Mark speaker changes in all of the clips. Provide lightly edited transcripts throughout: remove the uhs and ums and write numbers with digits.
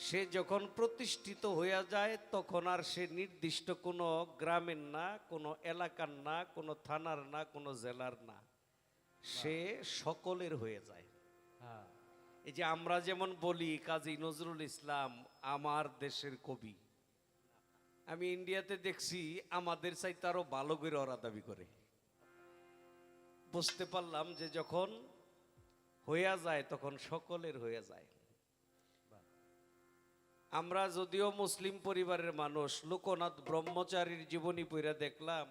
Speaker 1: সে যখন প্রতিষ্ঠিত হইয়া যায় তখন আর সে নির্দিষ্ট কোনো গ্রামের না, কোনো এলাকার না, কোনো থানার না, কোনো জেলার না, সে সকলের হয়ে যায়। এই যে আমরা যেমন বলি কাজী নজরুল ইসলাম আমার দেশের কবি, আমি ইন্ডিয়াতে দেখছি আমাদের চাইতে আরো ভালো করে ওরা দাবি করে। বুঝতে পারলাম যে যখন হইয়া যায় তখন সকলের হয়ে যায়। আমরা যদিও মুসলিম পরিবারের মানুষ, লোকনাথ ব্রহ্মচারীর জীবনী পড়া দেখলাম,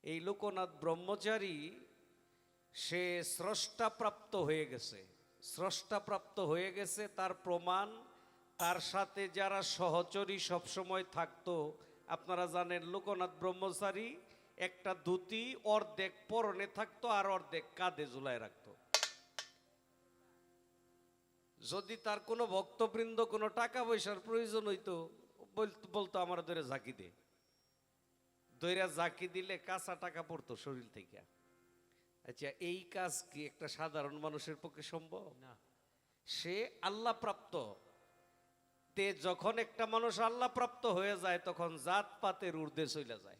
Speaker 1: এই লোকনাথ ব্রহ্মচারী সে স্রষ্টাপ্রাপ্ত হয়ে গেছে। স্রষ্টাপ্রাপ্ত হয়ে গেছে তার প্রমাণ, তার সাথে যারা সহচরী সবসময় থাকতো। আপনারা জানেন লোকনাথ ব্রহ্মচারী একটা ধুতি অর্ধেক পরনে থাকতো আর অর্ধেক কাঁধে ঝুলায় রাখতো। যদি তার কোনো ভক্তবৃন্দ কোনো টাকা পয়সার প্রয়োজন হইতো বলতো আমার ধরে ঝাঁকি দে, দইরা ঝাঁকি দিলে কাঁচা টাকা পড়তো শরীর থেকে। আচ্ছা, এই কাজ কি একটা সাধারণ মানুষের পক্ষে সম্ভব? না। সে আল্লাহ প্রাপ্ত। তে যখন একটা মানুষ আল্লাহ প্রাপ্ত হয়ে যায় তখন জাত পাতের ঊর্ধ্বে চলে যায়।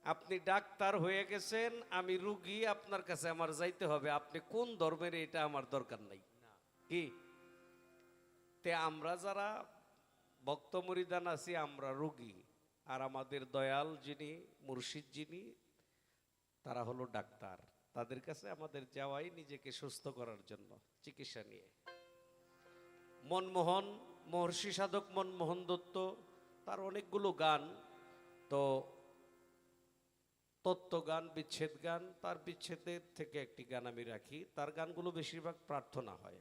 Speaker 1: আপনি ডাক্তার হয়ে গেছেন, আমি রুগী, আপনার কাছে আমার যাইতে হবে, আপনি কোন ধর্মের এটা আমার দরকার নাই। কি তে আমরা যারা ভক্ত মুরিদান আছি আমরা রুগী, আর আমাদের দয়াল যিনি মুর্শিদ যিনি তারা হলো ডাক্তার। তাদের কাছে আমাদের যাওয়াই নিজেকে সুস্থ করার জন্য, চিকিৎসা নিয়ে। মনমোহন, মহর্ষি সাধক মনমোহন দত্ত, তার অনেকগুলো গান, তো তত্ত্ব গান, বিচ্ছেদ গান, তার বিচ্ছেদের থেকে একটি গান আমি রাখি। তার গানগুলো বেশিরভাগ প্রার্থনা হয়।